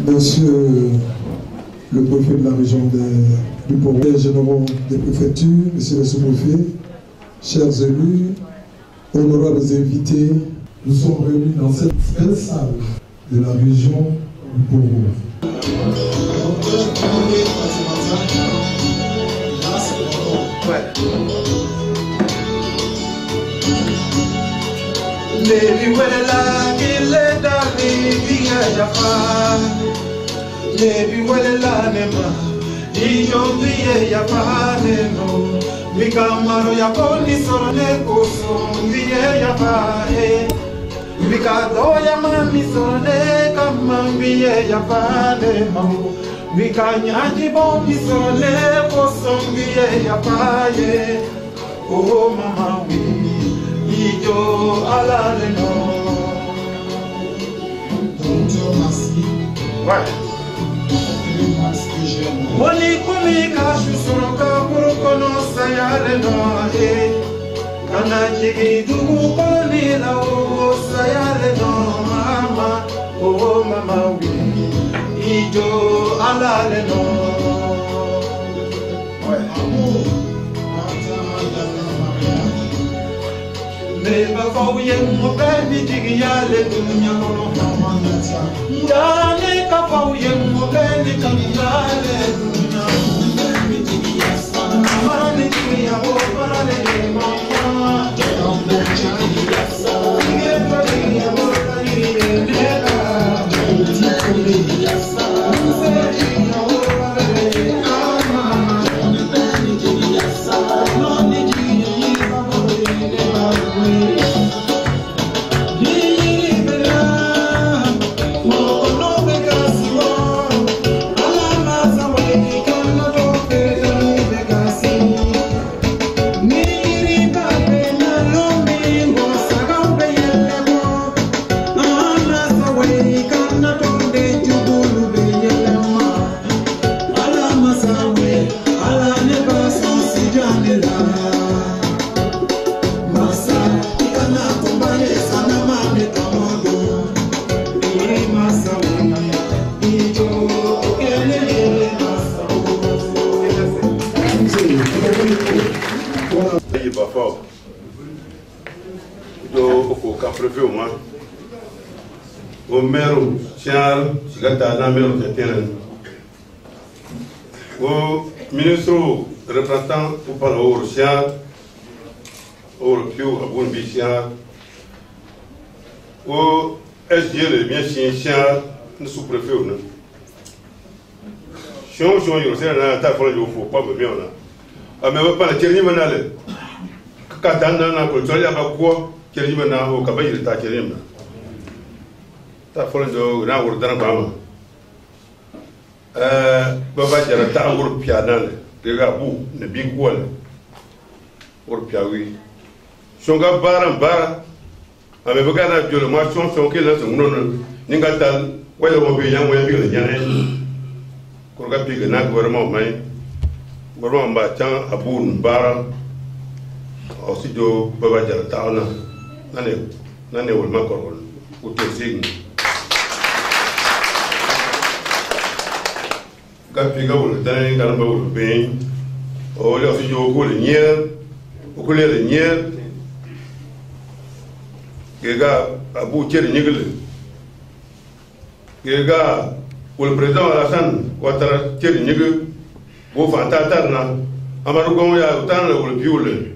Monsieur le préfet de la région du Poro, les généraux des préfectures, monsieur le sous-préfet, chers élus, honorables invités, nous sommes réunis dans cette belle salle de la région du Poro. Lebi welela nema iyombiye ya paneno mikamaro ya poni sorone kusumbiye ya pae mikado ya mami sorone kamambiye ya paneno mikanyaji bombi sorone kusumbiye ya pae oh mama wi ijo alale no Tonto masi Wani kumika shusuruka burukono sayare no Kana jigi dugu koni la o sayare no mama Oh mama wi ijo alale no Neba fawye mubeni jigi yale dunya kono Ndane ka fawye mubeni jigi yale dunya Mubeni jigi yasa Marane jigi ya o marane mama Jombe jigi yasa Ngepa jigi ya o jigi nega Jombe jigi yasa Muse jigi ya o marane mama Jombe jigi yasa Nani jigi ya yiba marane mama o mero char sigata na mero tetenen o ministro représentant au parlement européen au piu abun bisia o SGL bien chien ne sous-préfet ou non chon yo c'est na ta folo yo faut pas me bien là a me pas la tierni manale ka danda na ko tolia ba ko tierni mana o ka bayir ta tierni ta folo do na wor dana bama baba jara ta wor pianale de ga bu ne bi ko wor piawi songa baran bara ame baga na jolo ma son ke la son non ninga tal wala mo be yan wala bi la yan ko ga bi na gouvernement mai gouvernement ba tan abun bara aussi do baba jara ta na ne wol ma ko o te sign ga bi ga wol tan ga ba wol be o le aussi do ko le nier o ko le nier Gega Abu Thierry Nigle Gega le président Alassane Ouattara Thierry Nigle Bo Fanta Tarna Amadou Gon ya Outan le Biole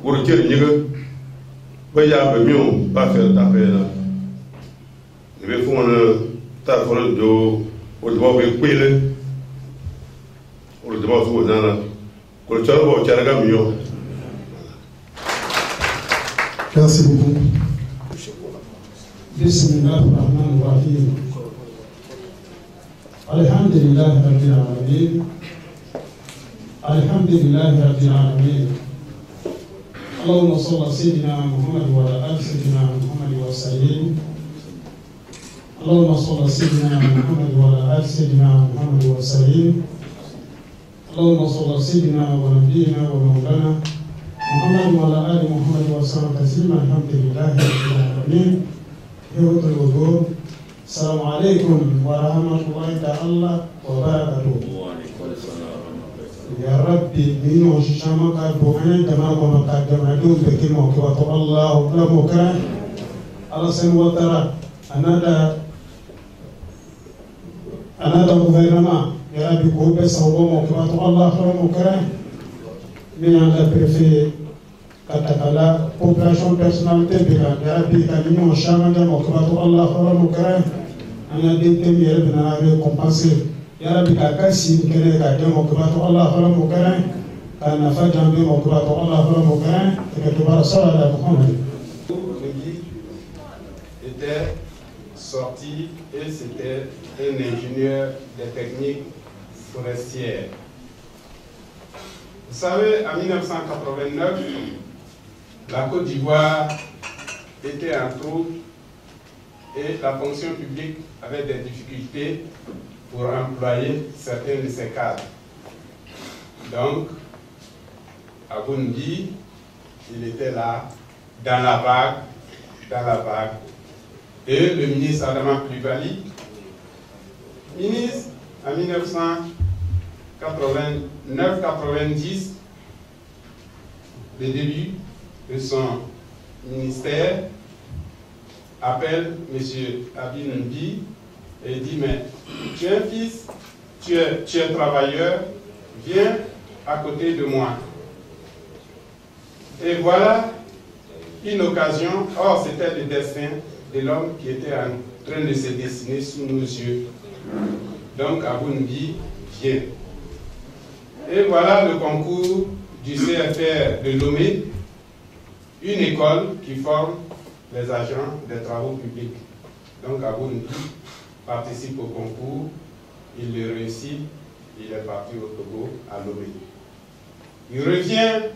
Bo Thierry Nigle Ba ya be mieux pas faire taper là il veut fond ta fond do o de be kwele o de ba so nana ko charo bo charaga mieux. Merci beaucoup. Bismillahirrahmanirrahim. Alhamdulillahi rabbil alamin. Alhamdulillahi rabbil alamin. Allahumma salli ala sayyidina Muhammad wa ala ali sayyidina Muhammad wa sallim. Allahumma salli ala sayyidina Muhammad wa ala ali sayyidina Muhammad wa sallim. Allahumma salli ala sayyidina wa nabiyyina wa maulana محمد وعلى آل محمد وسلم تسليما الحمد لله رب العالمين. إخوة الوجود Assalamu alaikum wa rahmatullahi ta'ala wa barakatuh. Ya Rabbi, mino shama ka bohan jama ko ka jama do be ki mo ko to Allah la mo kara Allah sen wa tara anada gouvernement ya Rabbi ko be sa wo mo ko to Allah la mo kara mi anda préfet katakala population personnalité bi ka ya Rabbi ka mino shama jama ko to Allah la mo kara ana de temi yere bina récompenser ya Rabbi ka kasi kene ka demo ko to Allah la mo kara kana fajan bi mo ko to Allah la mo kara ke to bara sala Muhammad était sorti et c'était un ingénieur des techniques forestières. Vous savez, en 1989, la Côte d'Ivoire était en trouble et la fonction publique avait des difficultés pour employer certains de ses cadres. Donc, à Bundi, il était là, dans la vague. Et le ministre Adama Coulibaly, ministre en 1989-90, le début de son ministère, appelle M. Abi N'Bi et dit, mais tu es un fils, tu es travailleur, viens à côté de moi. Et voilà une occasion, or c'était le destin de l'homme qui était en train de se dessiner sous nos yeux. Donc Abou N'Bi vient. Et voilà le concours du CFR de Lomé, une école qui forme les agents des travaux publics. Donc Abou N'Bi participe au concours, il le réussit, il est parti au Togo à Lomé. Il revient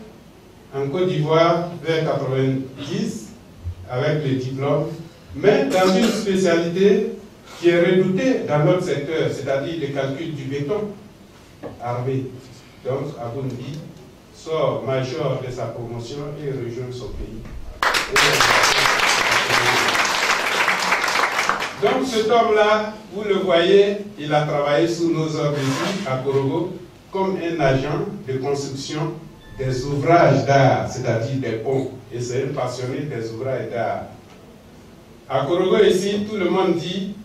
en Côte d'Ivoire vers 90 avec le diplôme, mais dans une spécialité qui est redoutée dans notre secteur, c'est-à-dire le calcul du béton armé. Donc Abou N'Bi sort major de sa promotion et rejoint son pays. Donc cet homme-là, vous le voyez, il a travaillé sous nos ordres ici à Korogo comme un agent de construction des ouvrages d'art, c'est-à-dire des ponts. Et c'est un passionné des ouvrages d'art. À Korogo ici, tout le monde dit,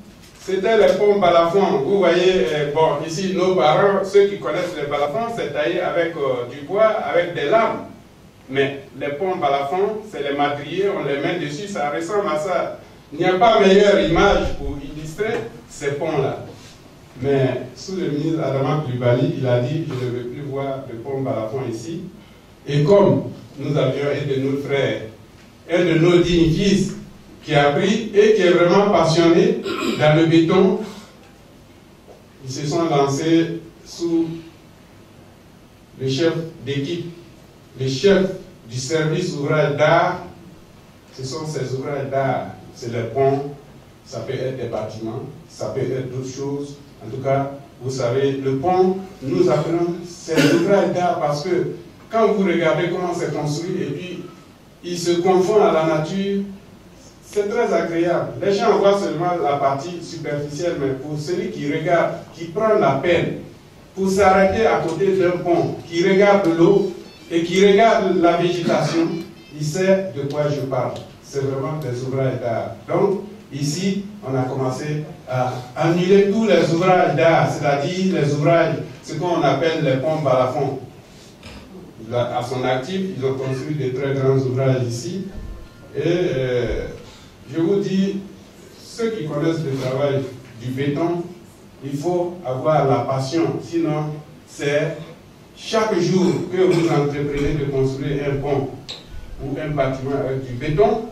c'était les ponts balafons. Vous voyez, bon, ici, nos parents, ceux qui connaissent les balafons, c'est taillé avec du bois, avec des lames. Mais les ponts balafons, c'est les madriers, on les met dessus, ça ressemble à ça. Il n'y a pas meilleure image pour illustrer ces ponts-là. Mais sous le ministre Adama Coulibaly, il a dit, je ne veux plus voir de pont balafon ici. Et comme nous avions un de nos frères, un de nos dignes fils, qui a pris et qui est vraiment passionné dans le béton, ils se sont lancés sous le chef d'équipe, le chef du service ouvrage d'art. Ce sont ces ouvrages d'art, c'est les ponts, ça peut être des bâtiments, ça peut être d'autres choses. En tout cas, vous savez, le pont, nous appelons ces ouvrages d'art parce que quand vous regardez comment c'est construit et puis il se confond à la nature, c'est très agréable. Les gens voient seulement la partie superficielle, mais pour celui qui regarde, qui prend la peine pour s'arrêter à côté d'un pont, qui regarde l'eau et qui regarde la végétation, il sait de quoi je parle. C'est vraiment des ouvrages d'art. Donc, ici, on a commencé à annuler tous les ouvrages d'art, c'est-à-dire les ouvrages, ce qu'on appelle les ponts balafons. À son actif, ils ont construit de très grands ouvrages ici. Et je vous dis, ceux qui connaissent le travail du béton, il faut avoir la passion. Sinon, c'est chaque jour que vous entreprenez de construire un pont ou un bâtiment avec du béton,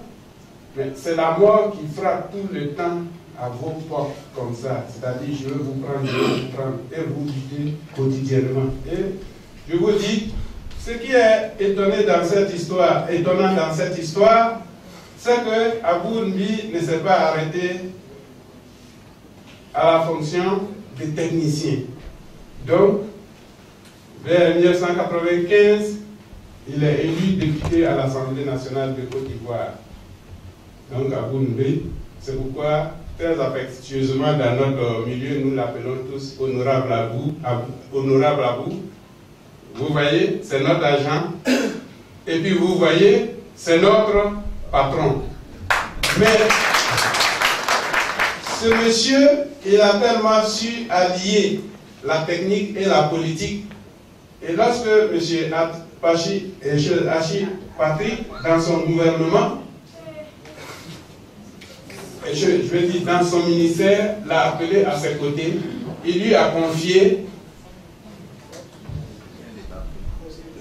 mais c'est la mort qui frappe tout le temps à vos portes comme ça. C'est-à-dire, je veux vous prendre, et vous buter quotidiennement. Et je vous dis, ce qui est étonnant dans cette histoire, c'est que Abou N'Bi ne s'est pas arrêté à la fonction de technicien. Donc, vers 1995, il est élu député à l'Assemblée nationale de Côte d'Ivoire. Donc, Abou N'Bi, c'est pourquoi, très affectueusement dans notre milieu, nous l'appelons tous Honorable Abou. Honorable Abou. Vous voyez, c'est notre agent. Et puis vous voyez, c'est notre patron. Mais ce monsieur, il a tellement su allier la technique et la politique. Et lorsque M. Hachi Patrick, dans son gouvernement, je veux dire dans son ministère, l'a appelé à ses côtés, il lui a confié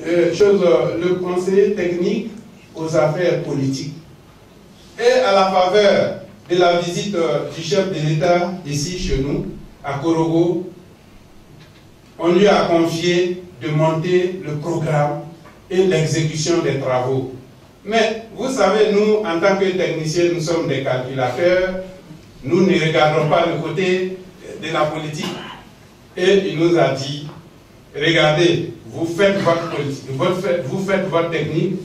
le conseiller technique aux affaires politiques. Et à la faveur de la visite du chef de l'État ici chez nous, à Korogo, on lui a confié de monter le programme et l'exécution des travaux. Mais vous savez, nous, en tant que techniciens, nous sommes des calculateurs, nous ne regardons pas le côté de la politique. Et il nous a dit, regardez, vous faites votre politique, vous faites votre technique,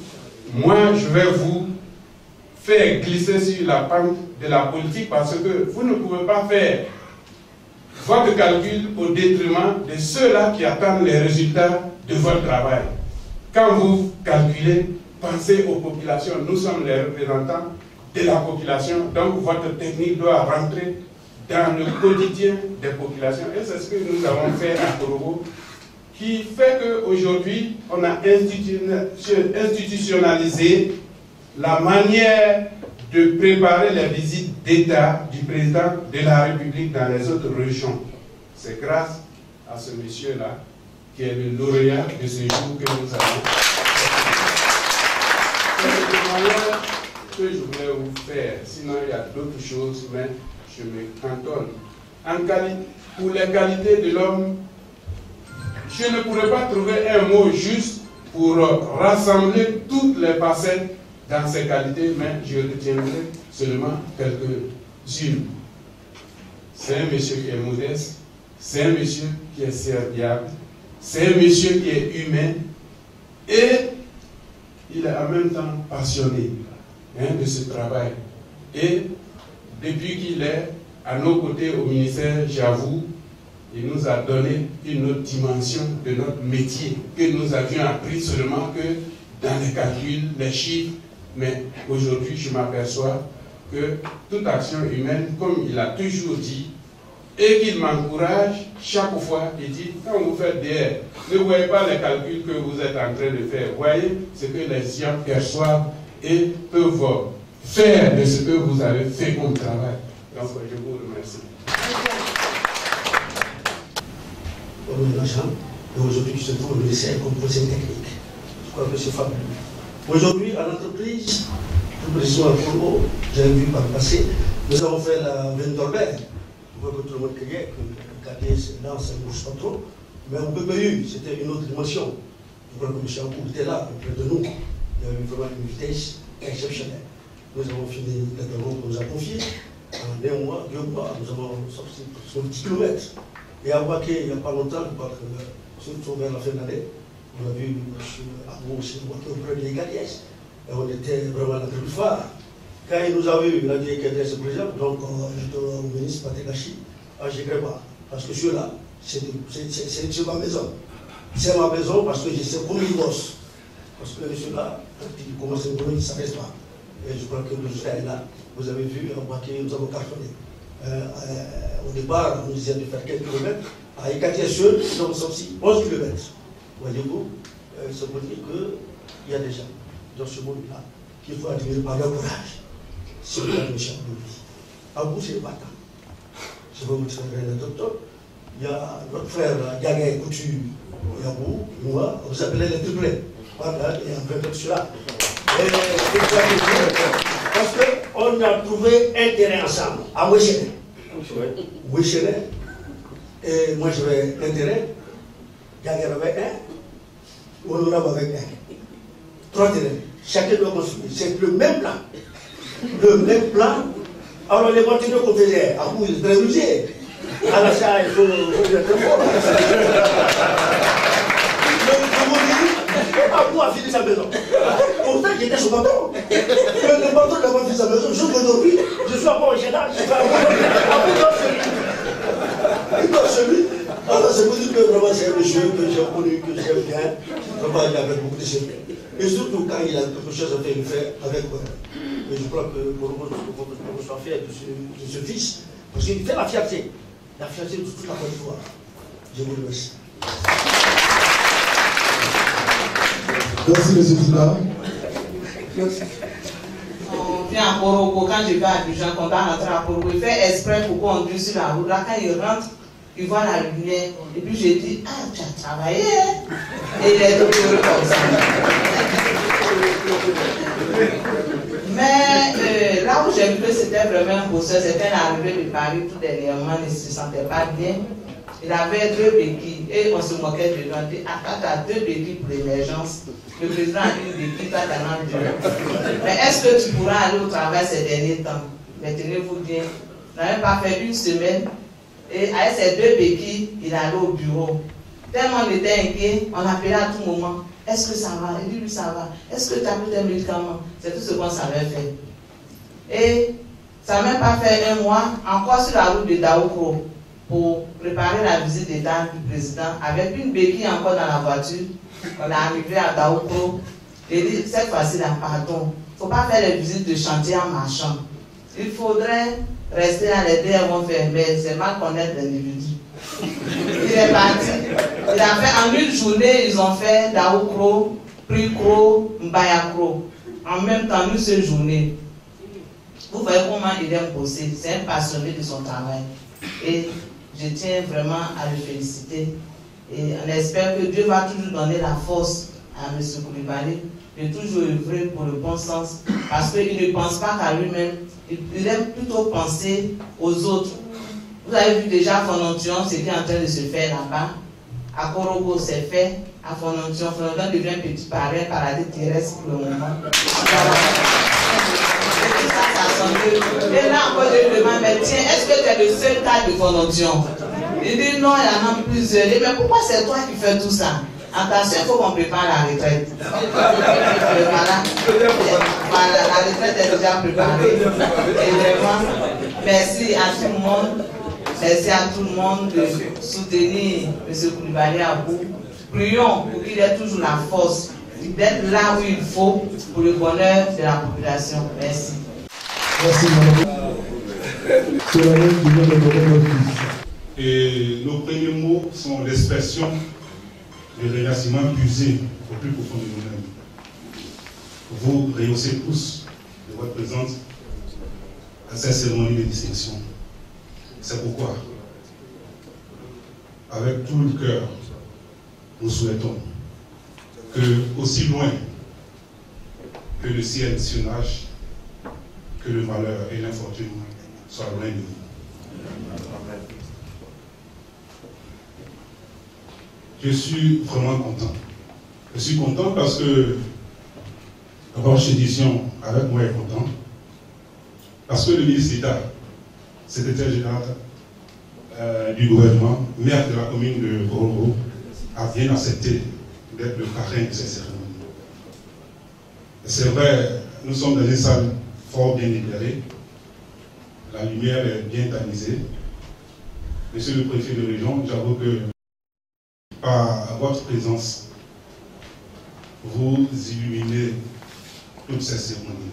moi je vais vous faire glisser sur la pente de la politique parce que vous ne pouvez pas faire votre calcul au détriment de ceux-là qui attendent les résultats de votre travail. Quand vous calculez, pensez aux populations. Nous sommes les représentants de la population, donc votre technique doit rentrer dans le quotidien des populations. Et c'est ce que nous avons fait à Korogo, qui fait qu'aujourd'hui, on a institutionnalisé la manière de préparer les visites d'État du président de la République dans les autres régions. C'est grâce à ce monsieur-là, qui est le lauréat de ce jour que nous avons. C'est le témoignage que je voulais vous faire. Sinon, il y a d'autres choses, mais je me cantonne. Pour les qualités de l'homme, je ne pourrais pas trouver un mot juste pour rassembler toutes les facettes dans ses qualités, mais je retiendrai seulement quelques-unes. C'est un monsieur qui est modeste, c'est un monsieur qui est serviable, c'est un monsieur qui est humain et il est en même temps passionné de ce travail. Et depuis qu'il est à nos côtés au ministère, j'avoue, il nous a donné une autre dimension de notre métier que nous avions appris seulement que dans les calculs, les chiffres. Mais aujourd'hui, je m'aperçois que toute action humaine, comme il a toujours dit, et qu'il m'encourage chaque fois, il dit, quand vous faites DR, ne voyez pas les calculs que vous êtes en train de faire. Voyez ce que les gens perçoivent et peuvent faire de ce que vous avez fait comme travail. Donc, je vous remercie. On est l'agent, et aujourd'hui, je trouve le lycée comme conseiller technique. Je crois que c'est fabuleux. Aujourd'hui, à l'entreprise, plus précisément à Korogo, j'avais vu par le passé, nous avons fait la veine d'Orbert. Je vois que tout le monde criait, que le cadet, c'est là, ça ne bouge pas trop. Mais on peut pas eu, c'était une autre dimension. Je crois que M. Abou était là, auprès de nous. Il y avait vraiment une vitesse exceptionnelle. Nous avons fini les travaux qu'on nous a confiés. En 1 mois, 2 mois, nous avons sorti 10 km. Et à Waké, il n'y a pas longtemps, je crois que surtout vers la fin de l'année, on a vu M. Abou aussi auprès des Galiès. Et on était vraiment à la tribu phare. Quand il nous a vu, il a dit qu'il était ce président, donc j'étais au ministre Patrick Hachi, je ne dirais pas. Parce que celui-là, c'est ma maison. C'est ma maison parce que je sais comme il bosse. Parce que celui-là, quand il commence à brûler, il ne s'arrête pas. Et je crois que le résultat est là. Vous avez vu, en Waké, nous avons cartonné. Au départ, on nous disait de faire quelques kilomètres. À Ekatia seul, nous avons sorti 11 kilomètres. Voyez-vous, ça veut dire qu'il y a des gens dans ce monde-là qu'il faut admirer par leur courage. C'est le cas de M. Abou, c'est le battant. Je vais vous dire un docteur. Il y a notre frère, Gaga Coutu, Yabou, moi, on vous appelait les triplets. Voilà, et un peu comme cela. Parce qu'on a trouvé un terrain ensemble, à Wéchené. Wéchené, et moi j'avais un terrain, Gaga avait un, Honorable avec un. 3 terrains. Chacun doit construire. C'est le même plan. Le même plan. Alors les voitures qu'on faisait, Abou, il est très rusé. À l'achat, il faut être très fort. Abou, patron a fini sa maison. Pourtant, j'étais son patron. Mais le patron n'a pas fini sa maison. Aujourd'hui, je suis à mon gênage. Je vais à celui. Alors, c'est pour dire que vraiment, c'est un monsieur que j'ai connu, que j'aime bien. Vraiment, il avait beaucoup de sérieux. Et surtout, quand il a quelque chose à faire, il fait avec moi. Et je crois que pour qu'on soit fier de ce fils, parce qu'il fait la fierté de toute la Côte d'Ivoire. Je vous remercie. Merci, M. Dina. On vient à Korogo, quand je vais à Abidjan, quand on va rentrer à Korogo, il fait exprès pour qu'on conduise sur la route. Là, quand il rentre, il voit la lumière. Et puis j'ai dit, ah, tu as travaillé, hein? Et il est heureux comme ça. Mais là où j'ai vu que c'était vraiment un bosseur, c'était l'arrivée de Paris tout dernièrement, il ne se sentait pas bien. Il avait 2 béquilles et on se moquait de lui. On dit, ah, tu as 2 béquilles pour l'émergence. Le président a une béquille, toi t'en as 2. Mais est-ce que tu pourras aller au travail ces derniers temps? Mais tenez-vous bien, on n'a même pas fait 1 semaine. Et avec ces 2 béquilles, il allait au bureau. Tellement on était inquiet, on l'appelait à tout moment. Est-ce que ça va? Il dit, oui, ça va. Est-ce que tu as pris tes médicaments? C'est tout ce qu'on savait faire. Et ça n'a même pas fait 1 mois, encore sur la route de Daoukro, pour préparer la visite d'État du président, avec une béquille encore dans la voiture. On est arrivé à Daoukro. Et dit, cette fois-ci, là, pardon, il ne faut pas faire les visites de chantier en marchant. Il faudrait rester à les deux vont faire, mais c'est mal connaître l'individu. Il est parti. Il a fait en 1 journée, ils ont fait Daoukro, Prikro, Mbayakro. En même temps, 1 seule journée. Vous voyez comment il aime bosser. C'est un passionné de son travail. Et je tiens vraiment à le féliciter. Et on espère que Dieu va toujours donner la force à M. Koulibaly de toujours œuvrer pour le bon sens. Parce qu'il ne pense pas qu'à lui-même. Il aime plutôt penser aux autres. Vous avez vu déjà à Fonontion ce qui est en train de se faire là-bas. À Korogo, c'est fait. À Fonontion, Fonontion devient petit paradis terrestre pour le moment. Et là encore, je lui demande, mais tiens, est-ce que tu es le seul cas de Fonontion? Il dit non, il y en a plusieurs. Il dit, mais pourquoi c'est toi qui fais tout ça? Attention, il faut qu'on prépare la retraite. Voilà, la retraite est déjà préparée. Et vraiment, merci à tout le monde. Merci à tout le monde de soutenir M. Koulibaly à bout. Prions pour qu'il ait toujours la force d'être là où il faut pour le bonheur de la population. Merci. Merci, madame. C'est la même qui vient de donner notre fils. Et nos premiers mots sont l'expression de remerciement puisé au plus profond de nous-mêmes. Vous rehaussez tous de votre présence à cette cérémonie de distinction. C'est pourquoi, avec tout le cœur, nous souhaitons que, aussi loin que le ciel nage, que le malheur et l'infortune soient loin de vous. Je suis vraiment content. Je suis content parce que Roche Édition, avec moi, est content. Parce que le ministre d'État, secrétaire général du gouvernement, maire de la commune de Korogo, a bien accepté d'être le parrain de cette cérémonie. C'est vrai, nous sommes dans une salle fort bien éclairée. La lumière est bien tamisée. Monsieur le préfet de région, j'avoue que par votre présence, vous illuminez toutes ces cérémonies.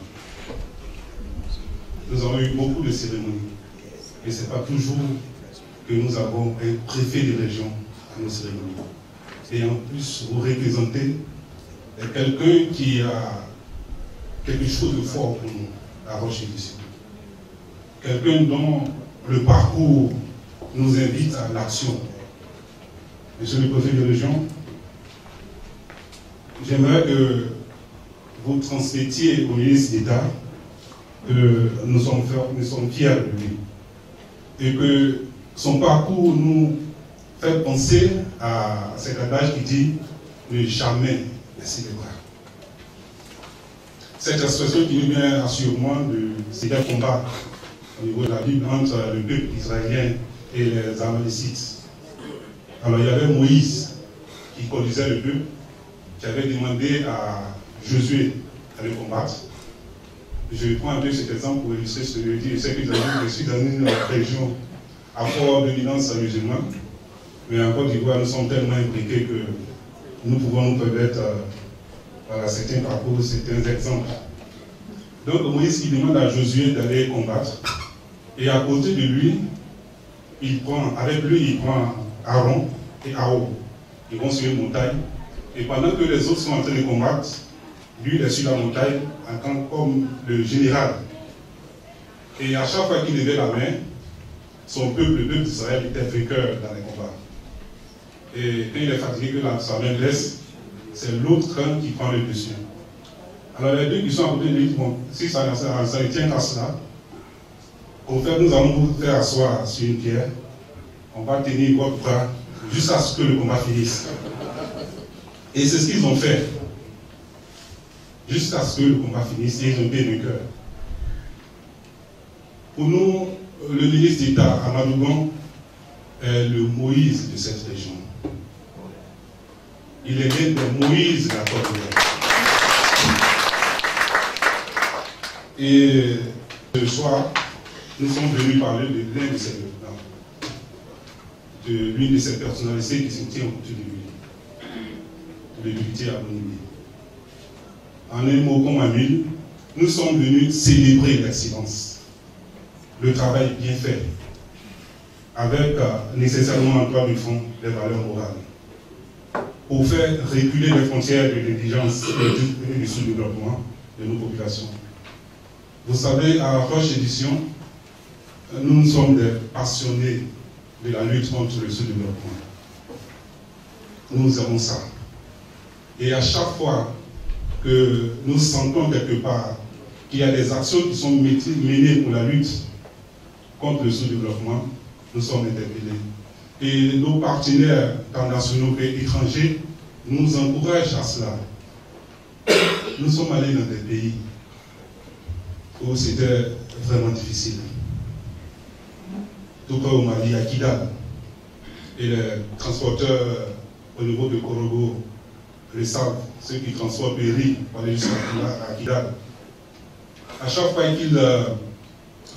Nous avons eu beaucoup de cérémonies. Et ce n'est pas toujours que nous avons un préfet de région à nos cérémonies. Et en plus, vous représentez quelqu'un qui a quelque chose de fort pour nous, à Roche-Édition. Quelqu'un dont le parcours nous invite à l'action. Monsieur le préfet de région, j'aimerais que vous transmettiez au ministre d'État que nous sommes fiers de lui et que son parcours nous fait penser à cet adage qui dit ne jamais laisser les bras. Cette expression qui nous vient assurément de ces combats au niveau de la Bible entre le peuple israélien et les Amalécites. Alors il y avait Moïse qui conduisait le peuple, qui avait demandé à Josué d'aller combattre. Je prends un peu cet exemple pour illustrer ce que je veux dire. Je sais que je suis dans une région à forte dominance musulmane, mais en Côte d'Ivoire, nous sommes tellement impliqués que nous pouvons nous permettre certains parcours, certains exemples. Donc Moïse qui demande à Josué d'aller combattre, et à côté de lui, avec lui, il prend Aaron et Aaron. Ils vont sur une montagne, et pendant que les autres sont en train de combattre, lui il est sur la montagne en tant comme le général. Et à chaque fois qu'il levait la main, son peuple, le peuple d'Israël, était vainqueur dans les combats. Et quand il est fatigué que sa main blesse, c'est l'autre camp qui prend le dessus. Alors les deux qui sont à côté de lui, bon, si ça ne tient qu'à cela, nous allons vous faire asseoir sur une pierre, on va tenir votre bras jusqu'à ce que le combat finisse. Et c'est ce qu'ils ont fait. Jusqu'à ce que le combat finisse, et ils ont été vainqueurs. Pour nous, le ministre d'État, Amadou Bon, est le Moïse de cette région. Il est l'un des Moïse de la Côte d'Ivoire. Et ce soir, nous sommes venus parler de l'un de ces lieutenants, de l'une de ces personnalités qui se tient autour de lui, le député Abonimé. En un mot comme un mille, nous sommes venus célébrer l'excellence, le travail bien fait, avec nécessairement l'emploi du fond des valeurs morales, pour faire reculer les frontières de l'indigence et du sous-développement de nos populations. Vous savez, à Roche Édition, nous sommes des passionnés de la lutte contre le sous-développement. Nous avons ça. Et à chaque fois que nous sentons quelque part qu'il y a des actions qui sont menées pour la lutte contre le sous-développement, nous sommes interpellés. Et nos partenaires, tant nationaux qu'étrangers, nous encouragent à cela. Nous sommes allés dans des pays où c'était vraiment difficile. Tout comme au Mali, à Kidal. Et les transporteurs au niveau de Korogo le savent, ceux qui transportent le riz pour aller jusqu'à Kidal. À chaque fois qu'ils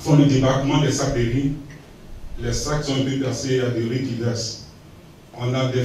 font le débarquement des sacs de riz, les sacs sont un peu percés à des riz qui versent. On a des